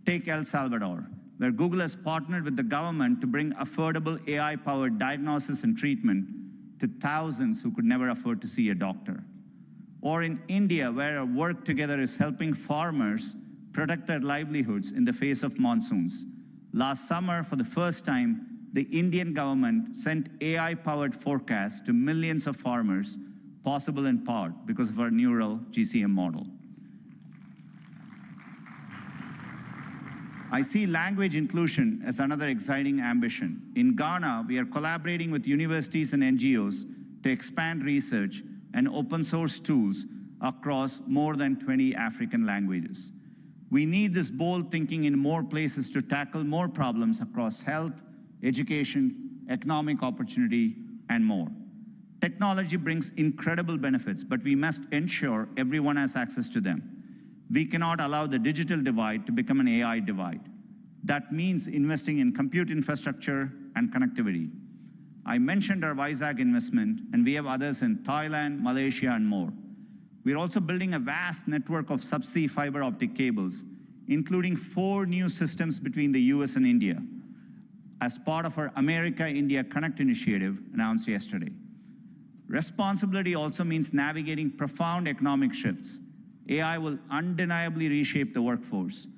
Take El Salvador, where Google has partnered with the government to bring affordable AI-powered diagnosis and treatment to thousands who could never afford to see a doctor. Or in India, where our work together is helping farmers protect their livelihoods in the face of monsoons. Last summer, for the first time, the Indian government sent AI-powered forecasts to millions of farmers, possible in part because of our neural GCM model. I see language inclusion as another exciting ambition. In Ghana, we are collaborating with universities and NGOs to expand research and open source tools across more than 20 African languages. We need this bold thinking in more places to tackle more problems across health, education, economic opportunity, and more. Technology brings incredible benefits, but we must ensure everyone has access to them. We cannot allow the digital divide to become an AI divide. That means investing in compute infrastructure and connectivity. I mentioned our Vizag investment, and we have others in Thailand, Malaysia, and more. We're also building a vast network of subsea fiber optic cables, including 4 new systems between the US and India, as part of our America-India Connect initiative announced yesterday. Responsibility also means navigating profound economic shifts. AI will undeniably reshape the workforce,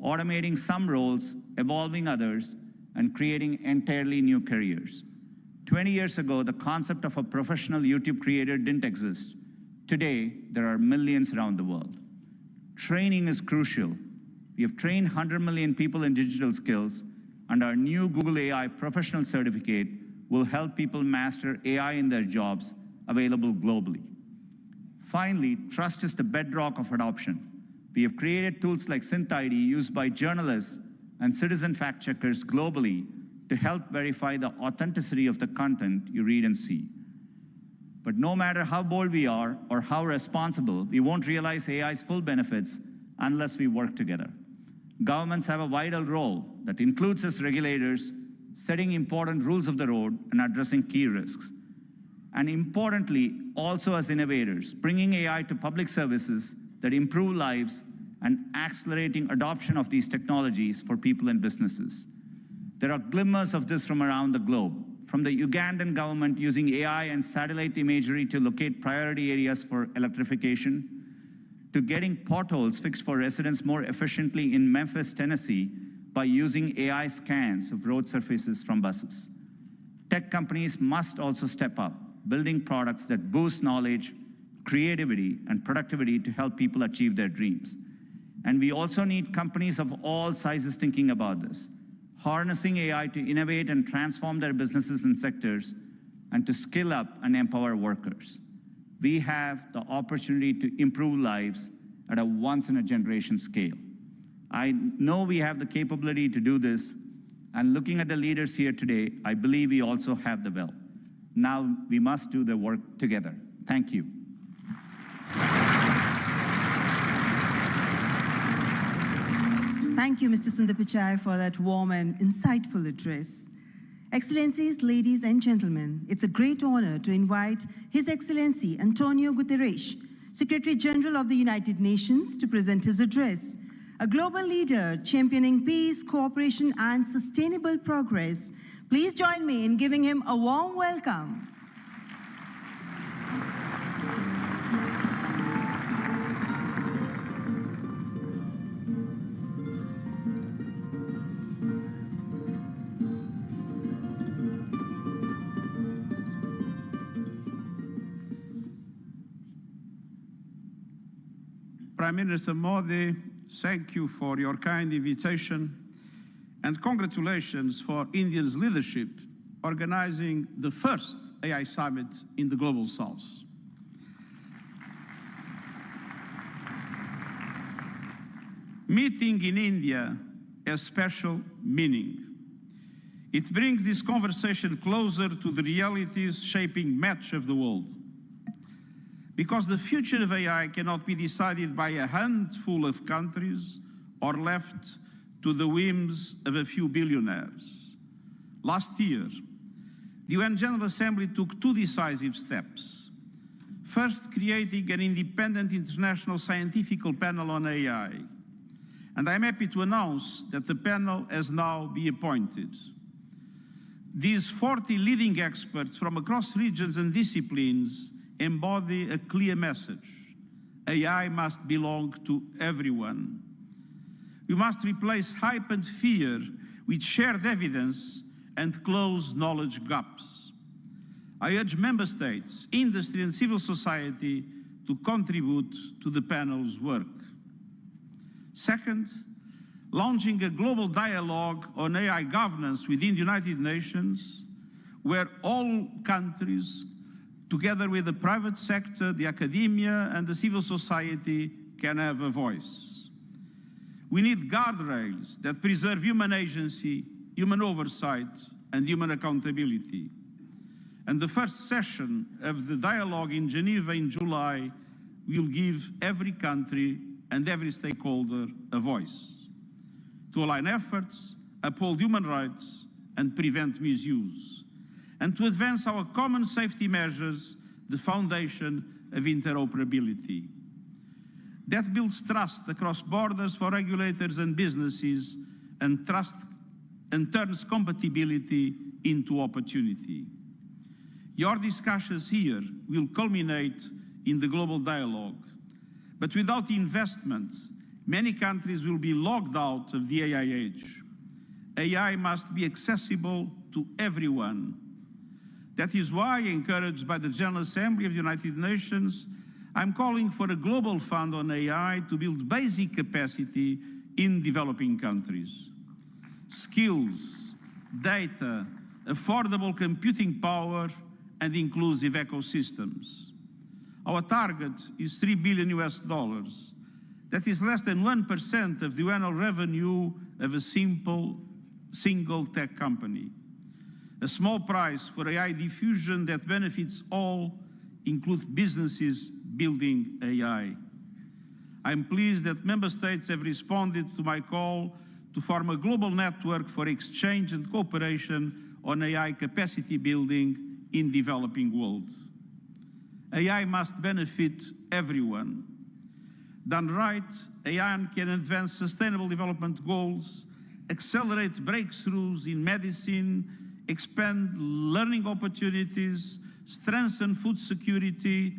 automating some roles, evolving others, and creating entirely new careers. 20 years ago, the concept of a professional YouTube creator didn't exist. Today, there are millions around the world. Training is crucial. We have trained 100 million people in digital skills, and our new Google AI Professional Certificate will help people master AI in their jobs, available globally. Finally, trust is the bedrock of adoption. We have created tools like SynthID used by journalists and citizen fact-checkers globally to help verify the authenticity of the content you read and see. But no matter how bold we are or how responsible, we won't realize AI's full benefits unless we work together. Governments have a vital role that includes us regulators, setting important rules of the road and addressing key risks. And importantly, also as innovators, bringing AI to public services that improve lives and accelerating adoption of these technologies for people and businesses. There are glimmers of this from around the globe, from the Ugandan government using AI and satellite imagery to locate priority areas for electrification, to getting potholes fixed for residents more efficiently in Memphis, Tennessee, by using AI scans of road surfaces from buses. Tech companies must also step up, building products that boost knowledge, creativity, and productivity to help people achieve their dreams. And we also need companies of all sizes thinking about this, harnessing AI to innovate and transform their businesses and sectors, and to skill up and empower workers. We have the opportunity to improve lives at a once-in-a-generation scale. I know we have the capability to do this, and looking at the leaders here today, I believe we also have the will. Now we must do the work together. Thank you. Thank you, Mr. Sundar Pichai, for that warm and insightful address. Excellencies, ladies and gentlemen, it's a great honor to invite His Excellency Antonio Guterres, Secretary General of the United Nations, to present his address. A global leader championing peace, cooperation, and sustainable progress. Please join me in giving him a warm welcome. Prime Minister Modi, thank you for your kind invitation, and congratulations for India's leadership organizing the first AI summit in the Global South. Meeting in India has special meaning. It brings this conversation closer to the realities shaping much of the world. Because the future of AI cannot be decided by a handful of countries or left to the whims of a few billionaires. Last year, the UN General Assembly took 2 decisive steps. First, creating an independent international scientific panel on AI, And I'm happy to announce that the panel has now been appointed. These 40 leading experts from across regions and disciplines embody a clear message. AI must belong to everyone. We must replace hype and fear with shared evidence and close knowledge gaps. I urge member states, industry and civil society to contribute to the panel's work. Second, launching a global dialogue on AI governance within the United Nations, where all countries, together with the private sector, the academia, and the civil society, can have a voice. We need guardrails that preserve human agency, human oversight, and human accountability. And the first session of the dialogue in Geneva in July will give every country and every stakeholder a voice to align efforts, uphold human rights, and prevent misuse, and to advance our common safety measures, the foundation of interoperability. That builds trust across borders for regulators and businesses, and turns compatibility into opportunity. Your discussions here will culminate in the global dialogue. But without investment, many countries will be locked out of the AI age. AI must be accessible to everyone. That is why, encouraged by the General Assembly of the United Nations, I'm calling for a global fund on AI to build basic capacity in developing countries. Skills, data, affordable computing power, and inclusive ecosystems. Our target is $3 billion US. That is less than 1% of the annual revenue of a single tech company. A small price for AI diffusion that benefits all, include businesses building AI. I'm pleased that member states have responded to my call to form a global network for exchange and cooperation on AI capacity building in developing world. AI must benefit everyone. Done right, AI can advance sustainable development goals, accelerate breakthroughs in medicine, expand learning opportunities, strengthen food security,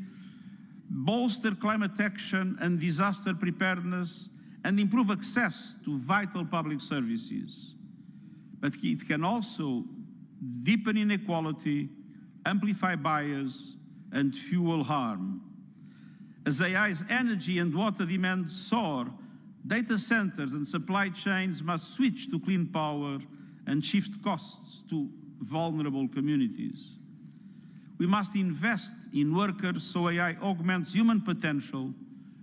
bolster climate action and disaster preparedness, and improve access to vital public services. But it can also deepen inequality, amplify bias, and fuel harm. As AI's energy and water demands soar, data centers and supply chains must switch to clean power and shift costs to vulnerable communities. We must invest in workers so AI augments human potential,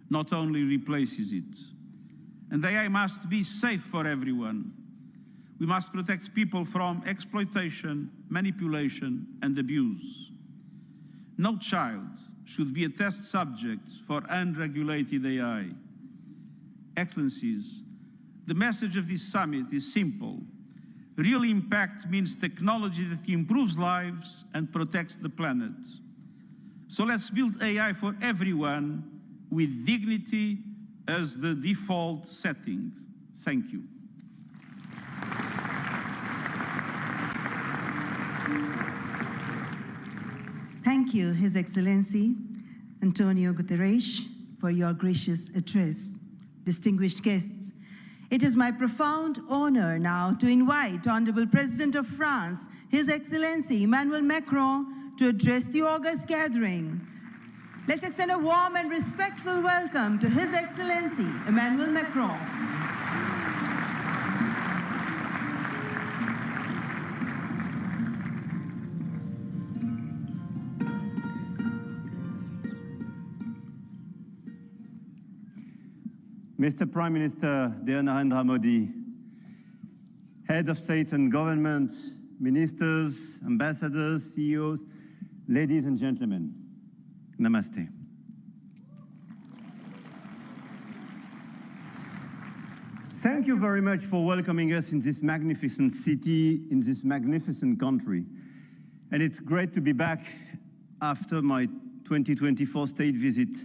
not only replaces it. And AI must be safe for everyone. We must protect people from exploitation, manipulation, and abuse. No child should be a test subject for unregulated AI. Excellencies, the message of this summit is simple. Real impact means technology that improves lives and protects the planet. So let's build AI for everyone with dignity as the default setting. Thank you. Thank you, His Excellency Antonio Guterres, for your gracious address. Distinguished guests, it is my profound honor now to invite Honorable President of France, His Excellency Emmanuel Macron, to address the august gathering. Let's extend a warm and respectful welcome to His Excellency Emmanuel Macron. Mr. Prime Minister Narendra Modi, Head of State and Government, Ministers, Ambassadors, CEOs, ladies and gentlemen, Namaste. Thank you very much for welcoming us in this magnificent city, in this magnificent country. And it's great to be back after my 2024 state visit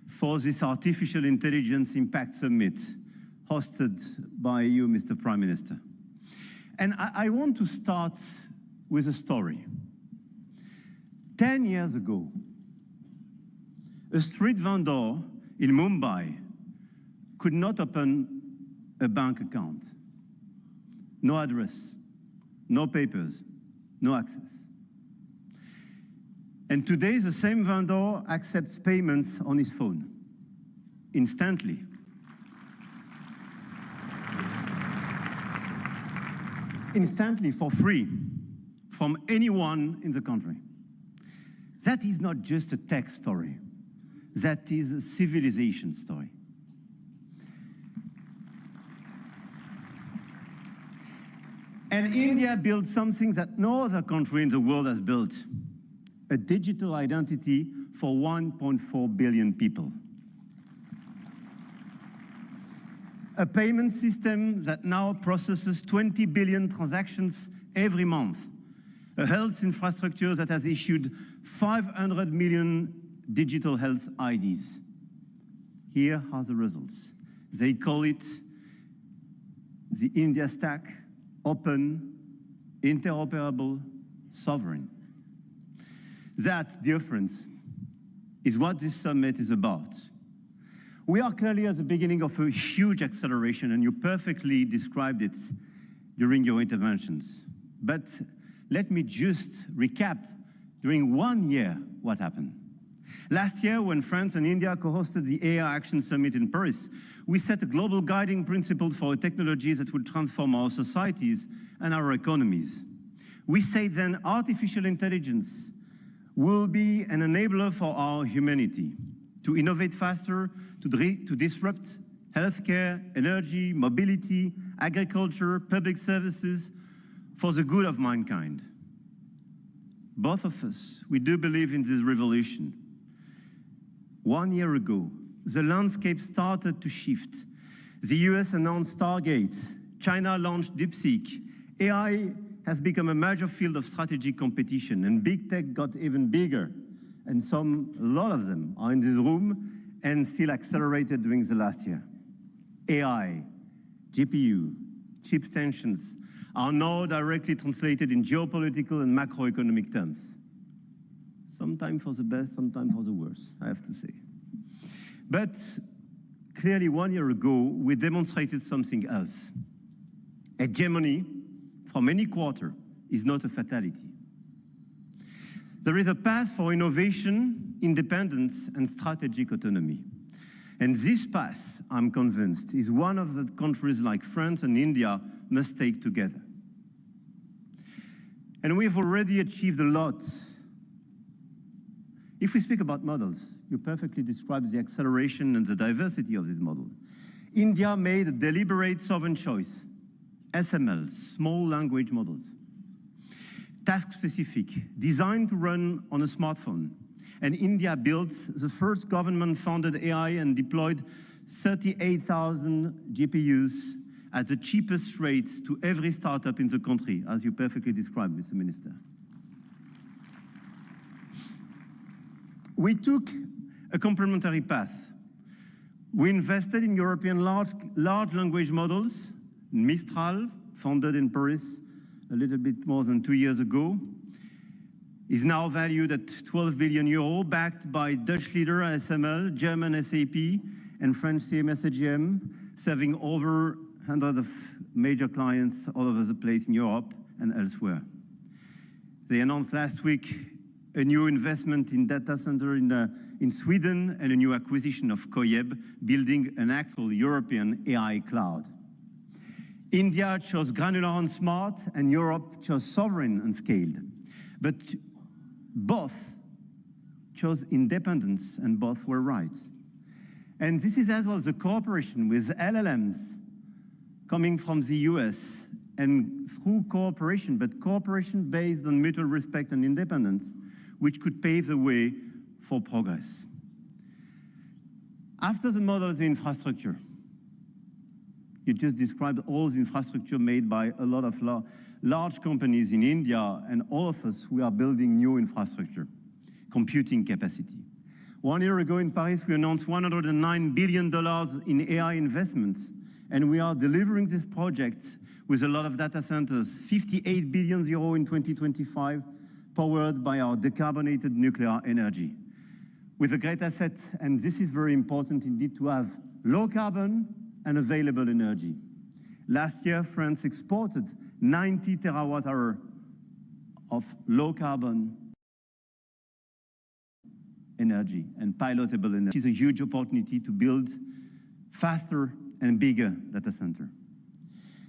for this Artificial Intelligence Impact Summit hosted by you, Mr. Prime Minister. And I want to start with a story. 10 years ago, a street vendor in Mumbai could not open a bank account. No address, no papers, no access. And today, the same vendor accepts payments on his phone, instantly. Instantly, for free, from anyone in the country. That is not just a tech story. That is a civilization story. And India built something that no other country in the world has built, a digital identity for 1.4 billion people. A payment system that now processes 20 billion transactions every month. A health infrastructure that has issued 500 million digital health IDs. Here are the results. They call it the India Stack, open, interoperable, sovereign. That, dear friends, is what this summit is about. We are clearly at the beginning of a huge acceleration, and you perfectly described it during your interventions. But let me just recap during 1 year what happened. Last year, when France and India co-hosted the AI Action Summit in Paris, we set a global guiding principle for technologies that would transform our societies and our economies. We said then artificial intelligence will be an enabler for our humanity to innovate faster, to disrupt healthcare, energy, mobility, agriculture, public services for the good of mankind. Both of us, we do believe in this revolution. 1 year ago, the landscape started to shift. The US announced Stargate, China launched DeepSeek, AI has become a major field of strategic competition, and big tech got even bigger. And a lot of them are in this room and still accelerated during the last year. AI, GPU, chip tensions are now directly translated in geopolitical and macroeconomic terms. Sometimes for the best, sometimes for the worst, I have to say. But clearly 1 year ago, we demonstrated something else. Hegemony from any quarter is not a fatality. There is a path for innovation, independence, and strategic autonomy. And this path, I'm convinced, is one of the countries like France and India must take together. And we've already achieved a lot. If we speak about models, you perfectly described the acceleration and the diversity of this model. India made a deliberate sovereign choice. SML, small language models. Task-specific, designed to run on a smartphone. And India built the first government-funded AI and deployed 38,000 GPUs at the cheapest rates to every startup in the country, as you perfectly described, Mr. Minister. We took a complementary path. We invested in European large language models. Mistral, founded in Paris a little bit more than 2 years ago, is now valued at 12 billion euro, backed by Dutch leader SML, German SAP, and French CMS AGM, serving over 100 of major clients all over the place in Europe and elsewhere. They announced last week a new investment in data center in Sweden and a new acquisition of Koyeb, building an actual European AI cloud. India chose granular and smart, and Europe chose sovereign and scaled. But both chose independence, and both were right. And this is as well the cooperation with LLMs coming from the US, and through cooperation, but cooperation based on mutual respect and independence, which could pave the way for progress. After the model of the infrastructure, you just described all the infrastructure made by a lot of large companies in India, and all of us, we are building new infrastructure, computing capacity. 1 year ago in Paris, we announced $109 billion in AI investments, And we are delivering this project with a lot of data centers, 58 billion euro in 2025, powered by our decarbonated nuclear energy. With a great asset, and this is very important indeed, to have low carbon and available energy. Last year, France exported 90 terawatt-hours of low carbon energy and pilotable energy. It is a huge opportunity to build faster and bigger data center.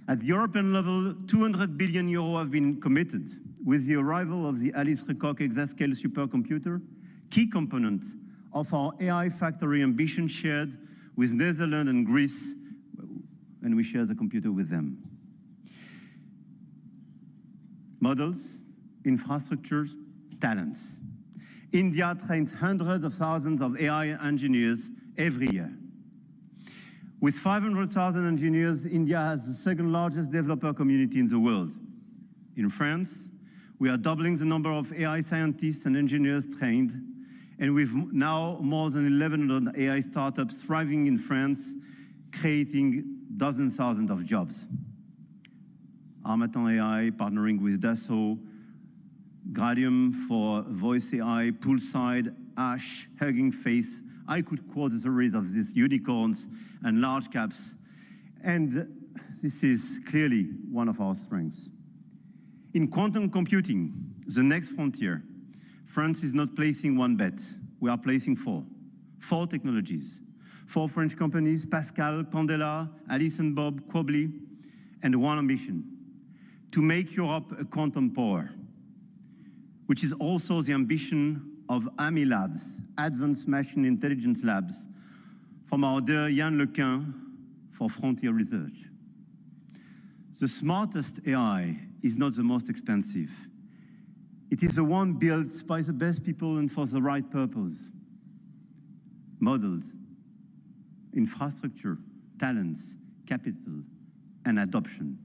At the European level, 200 billion euro have been committed with the arrival of the Alice Lecoq exascale supercomputer, key component of our AI factory ambition shared with Netherlands and Greece, and we share the computer with them. Models, infrastructures, talents. India trains hundreds of thousands of AI engineers every year. With 500,000 engineers, India has the second largest developer community in the world. In France, we are doubling the number of AI scientists and engineers trained, and we've now more than 1,100 AI startups thriving in France, creating dozens, thousands of jobs. Armatan AI partnering with Dassault, Gradium for voice AI, Poolside, Ash, Hugging Face. I could quote a series of these unicorns and large caps, and this is clearly one of our strengths. In quantum computing, the next frontier, France is not placing one bet. We are placing four technologies. 4 French companies, Pascal, Candela, Alice and Bob, Quobly, and one ambition, to make Europe a quantum power, which is also the ambition of AMI Labs, Advanced Machine Intelligence Labs, from our dear Yann Lequin for Frontier Research. The smartest AI is not the most expensive. It is the one built by the best people and for the right purpose. Models, infrastructure, talents, capital, and adoption.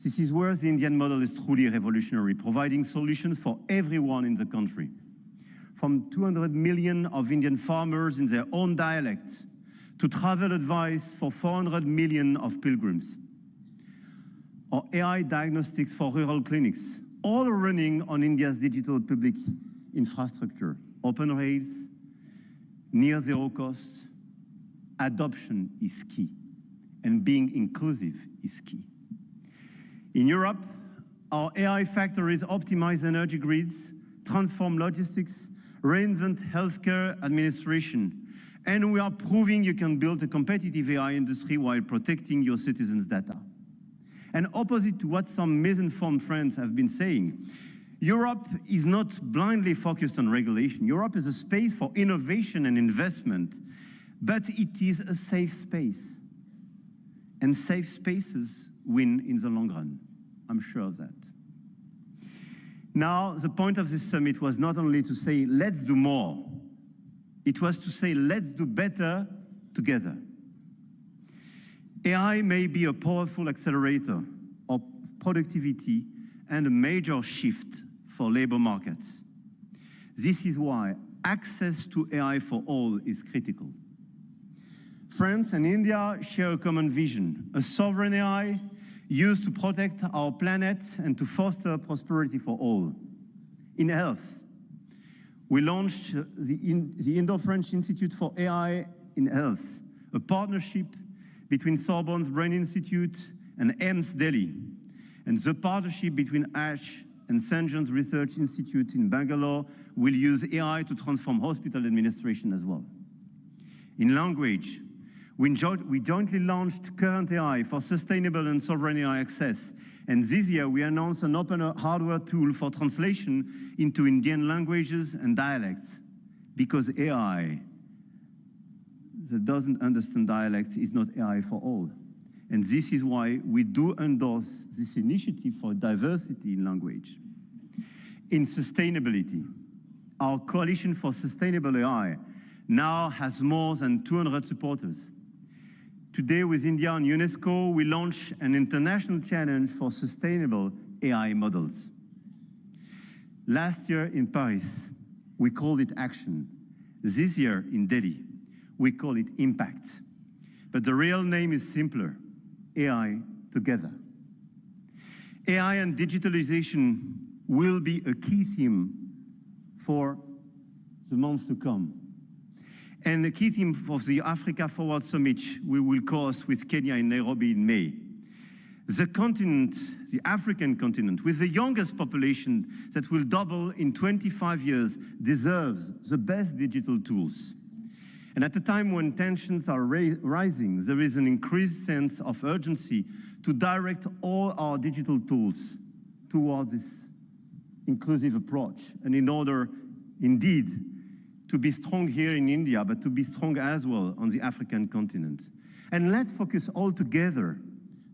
This is where the Indian model is truly revolutionary, providing solutions for everyone in the country. From 200 million of Indian farmers in their own dialect, to travel advice for 400 million of pilgrims, or AI diagnostics for rural clinics, all are running on India's digital public infrastructure. Open rails, near zero cost, adoption is key, and being inclusive is key. In Europe, our AI factories optimize energy grids, transform logistics, reinvent healthcare administration, and we are proving you can build a competitive AI industry while protecting your citizens' data. And opposite to what some misinformed friends have been saying, Europe is not blindly focused on regulation. Europe is a space for innovation and investment, but it is a safe space. And safe spaces win in the long run. I'm sure of that. Now, the point of this summit was not only to say, let's do more. It was to say, let's do better together. AI may be a powerful accelerator of productivity and a major shift for labor markets. This is why access to AI for all is critical. France and India share a common vision, a sovereign AI used to protect our planet and to foster prosperity for all. In health, we launched the Indo-French Institute for AI in Health, a partnership between Sorbonne's Brain Institute and AIIMS Delhi, and the partnership between ASH and St. John's Research Institute in Bangalore will use AI to transform hospital administration as well. In language, we jointly launched Current AI for sustainable and sovereign AI access, and this year we announced an open hardware tool for translation into Indian languages and dialects, because AI that doesn't understand dialects is not AI for all. And this is why we do endorse this initiative for diversity in language. In sustainability, our Coalition for Sustainable AI now has more than 200 supporters. Today, with India and UNESCO, we launch an international challenge for sustainable AI models. Last year in Paris, we called it action. This year in Delhi, we call it impact. But the real name is simpler, AI together. AI and digitalization will be a key theme for the months to come. And the key theme of the Africa Forward Summit we will co-host with Kenya in Nairobi in May. The continent, the African continent, with the youngest population that will double in 25 years, deserves the best digital tools. And at a time when tensions are rising, there is an increased sense of urgency to direct all our digital tools towards this inclusive approach. And in order, indeed, to be strong here in India, but to be strong as well on the African continent. And let's focus all together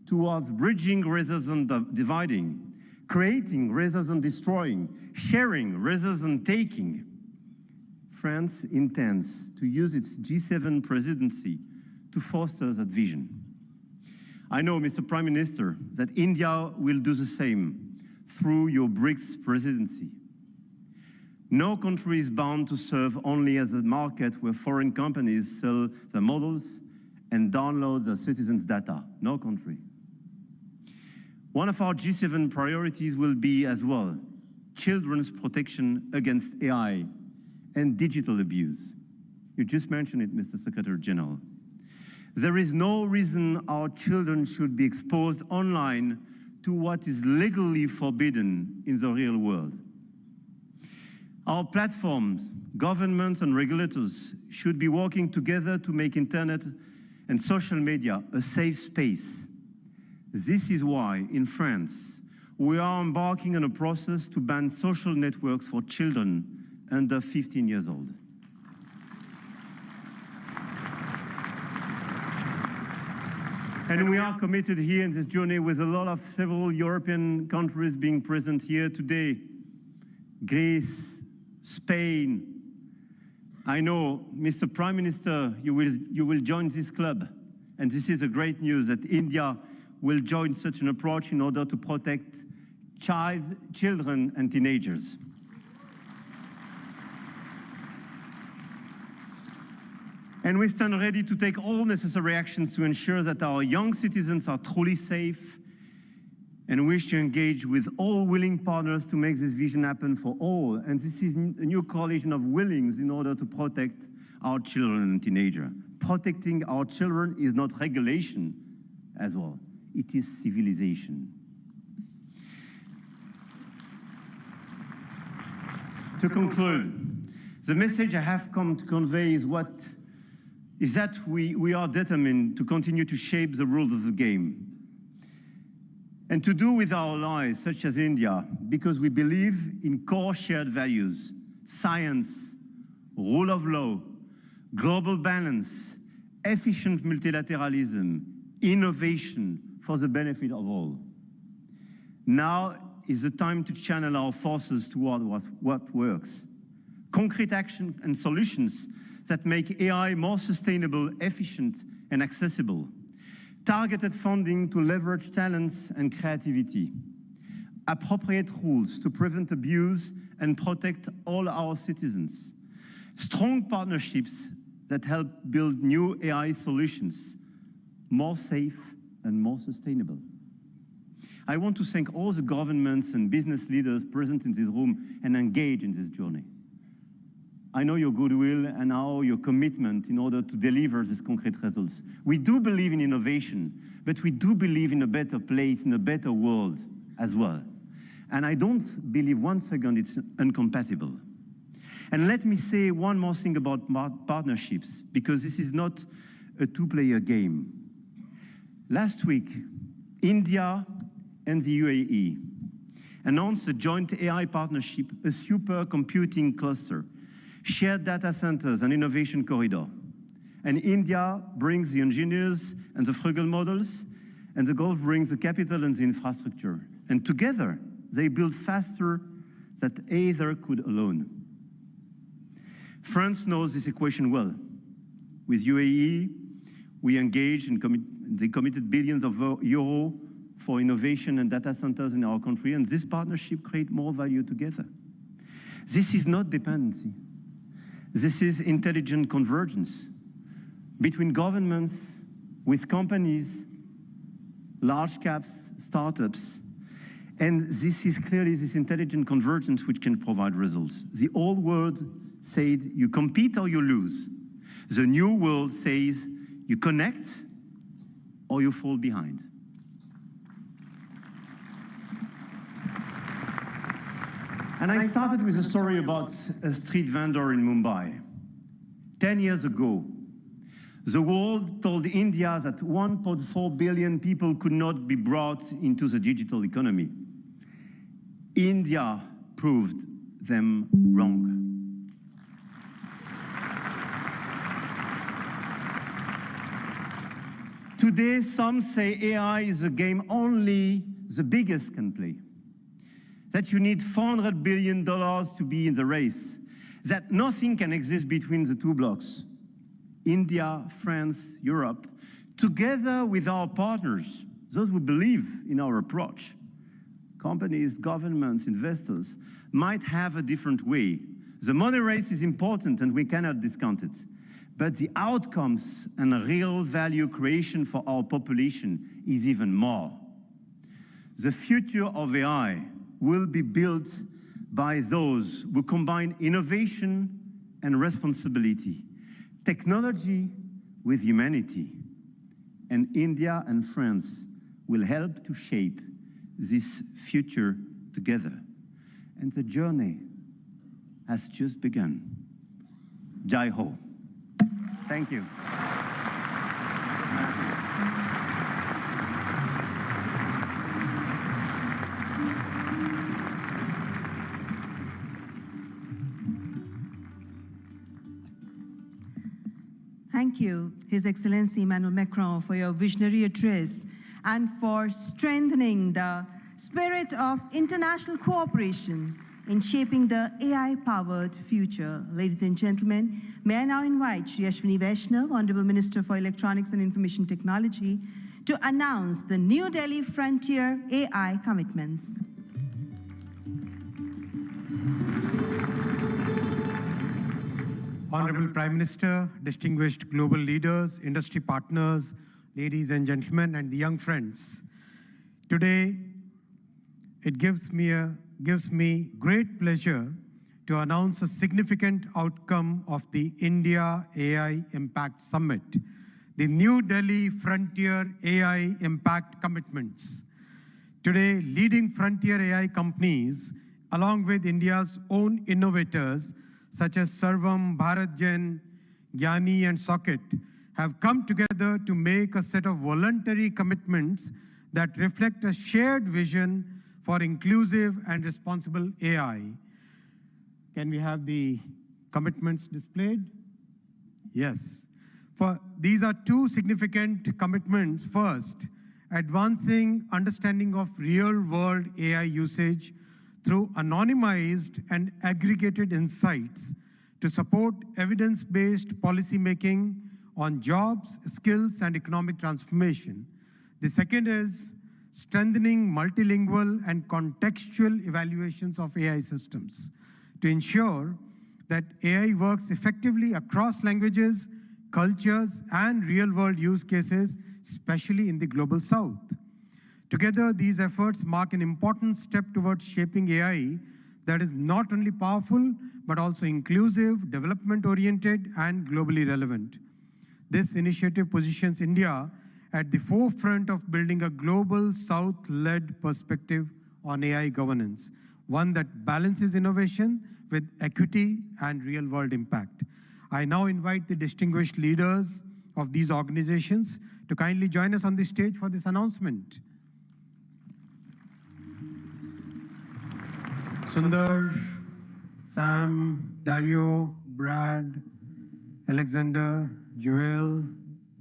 towards bridging rather than dividing, creating rather than destroying, sharing rather than taking. France intends to use its G7 presidency to foster that vision. I know, Mr. Prime Minister, that India will do the same through your BRICS presidency. No country is bound to serve only as a market where foreign companies sell their models and download their citizens' data. No country. One of our G7 priorities will be as well children's protection against AI and digital abuse. You just mentioned it, Mr. Secretary General. There is no reason our children should be exposed online to what is legally forbidden in the real world. Our platforms, governments and regulators should be working together to make internet and social media a safe space. This is why, in France, we are embarking on a process to ban social networks for children under 15 years old. And we are committed here in this journey with a lot of several European countries being present here today. Greece, Spain. I know, Mr. Prime Minister, you will join this club. And this is a great news that India will join such an approach in order to protect children and teenagers. And we stand ready to take all necessary actions to ensure that our young citizens are truly safe, and wish to engage with all willing partners to make this vision happen for all. And this is a new coalition of willings in order to protect our children and teenagers. Protecting our children is not regulation as well. It is civilization. To conclude, the message I have come to convey is that we are determined to continue to shape the rules of the game. And to do with our allies, such as India, because we believe in core shared values: science, rule of law, global balance, efficient multilateralism, innovation for the benefit of all. Now is the time to channel our forces toward what works. Concrete action and solutions that make AI more sustainable, efficient, and accessible. Targeted funding to leverage talents and creativity. Appropriate rules to prevent abuse and protect all our citizens. Strong partnerships that help build new AI solutions, more safe and more sustainable. I want to thank all the governments and business leaders present in this room and engaged in this journey. I know your goodwill and now your commitment in order to deliver these concrete results. We do believe in innovation, but we do believe in a better place, in a better world as well. And I don't believe one second it's incompatible. And let me say one more thing about partnerships, because this is not a two-player game. Last week, India and the UAE announced a joint AI partnership, a supercomputing cluster, shared data centers and innovation corridor. And India brings the engineers and the frugal models, and the Gulf brings the capital and the infrastructure. And together, they build faster than either could alone. France knows this equation well. With UAE, we engaged and they committed billions of euros for innovation and data centers in our country, and this partnership creates more value together. This is not dependency. This is intelligent convergence between governments, with companies, large caps, startups. And this is clearly this intelligent convergence which can provide results. The old world said you compete or you lose. The new world says you connect or you fall behind. And I started with a story about a street vendor in Mumbai. 10 years ago, the world told India that 1.4 billion people could not be brought into the digital economy. India proved them wrong. Today, some say AI is a game only the biggest can play. That you need $400 billion to be in the race. That nothing can exist between the two blocks. India, France, Europe, together with our partners, those who believe in our approach, companies, governments, investors, might have a different way. The money race is important and we cannot discount it. But the outcomes and real value creation for our population is even more. The future of AI will be built by those who combine innovation and responsibility, technology with humanity. And India and France will help to shape this future together. And the journey has just begun. Jai Ho. Thank you. Thank you, His Excellency Emmanuel Macron, for your visionary address and for strengthening the spirit of international cooperation in shaping the AI-powered future. Ladies and gentlemen, may I now invite Shri Ashwini Vaishnav, Honorable Minister for Electronics and Information Technology, to announce the New Delhi Frontier AI commitments. Honorable Prime Minister, distinguished global leaders, industry partners, ladies and gentlemen, and the young friends. Today, it gives me great pleasure to announce a significant outcome of the India AI Impact Summit, the New Delhi Frontier AI Impact Commitments. Today, leading frontier AI companies, along with India's own innovators, such as Sarvam, BharatGen, Gyani, and Socket, have come together to make a set of voluntary commitments that reflect a shared vision for inclusive and responsible AI. Can we have the commitments displayed? Yes. These are two significant commitments. First, advancing understanding of real-world AI usage through anonymized and aggregated insights to support evidence-based policymaking on jobs, skills, and economic transformation. The second is strengthening multilingual and contextual evaluations of AI systems to ensure that AI works effectively across languages, cultures, and real-world use cases, especially in the Global South. Together, these efforts mark an important step towards shaping AI that is not only powerful, but also inclusive, development-oriented, and globally relevant. This initiative positions India at the forefront of building a global South-led perspective on AI governance, one that balances innovation with equity and real-world impact. I now invite the distinguished leaders of these organizations to kindly join us on the stage for this announcement. Sundar, Sam, Dario, Brad, Alexander, Joel,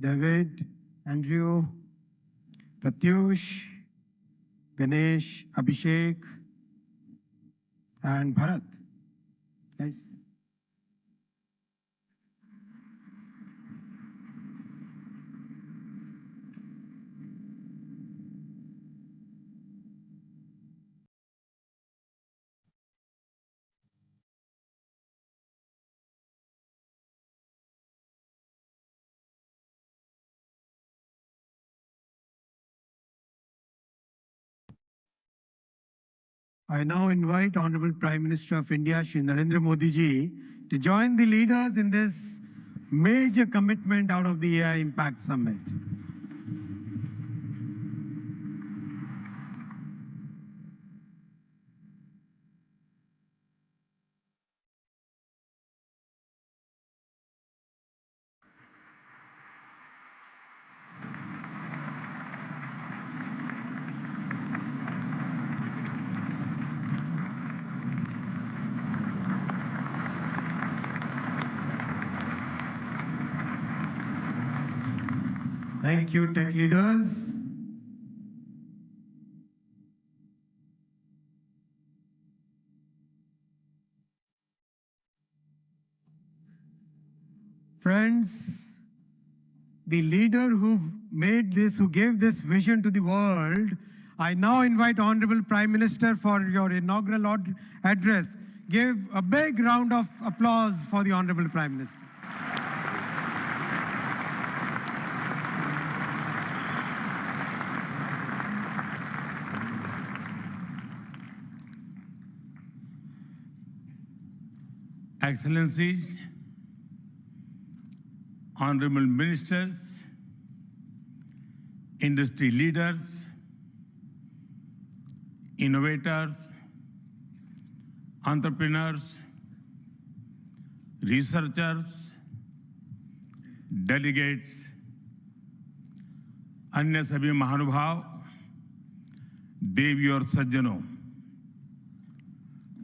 David, Andrew, Pratyush, Ganesh, Abhishek, and Bharat. Guys. I now invite Honorable Prime Minister of India, Shri Narendra Modi ji, to join the leaders in this major commitment out of the AI Impact Summit. Thank you, tech leaders. Friends, the leader who made this, who gave this vision to the world, I now invite Honorable Prime Minister for your inaugural address. Give a big round of applause for the Honorable Prime Minister. Excellencies, honorable ministers, industry leaders, innovators, entrepreneurs, researchers, delegates, अन्य सभी महानुभाव, देवी और सज्जनों,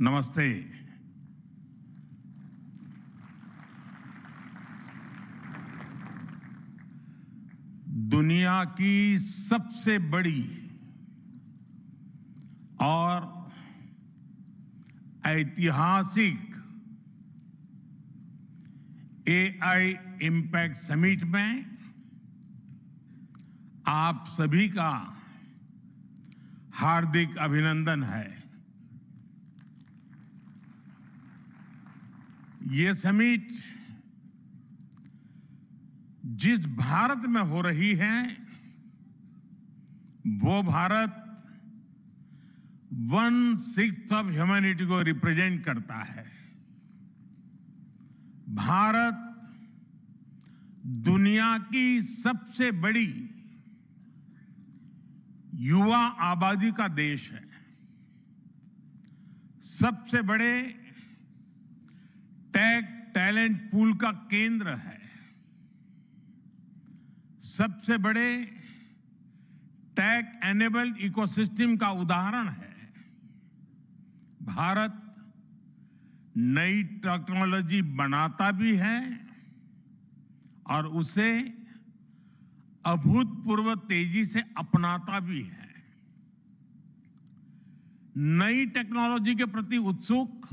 नमस्ते। दुनिया की सबसे बड़ी और ऐतिहासिक एआई इम्पैक्ट समिट में आप सभी का हार्दिक अभिनंदन है। ये समिट जिस भारत में हो रही है, वो भारत 1/6 ऑफ ह्यूमैनिटी को रिप्रेजेंट करता है। भारत दुनिया की सबसे बड़ी युवा आबादी का देश है, सबसे बड़े टेक टैलेंट पूल का केंद्र है, सबसे बड़े टेक एनेबल्ड इकोसिस्टम का उदाहरण है। भारत नई टेक्नोलॉजी बनाता भी है और उसे अभूतपूर्व तेजी से अपनाता भी है। नई टेक्नोलॉजी के प्रति उत्सुक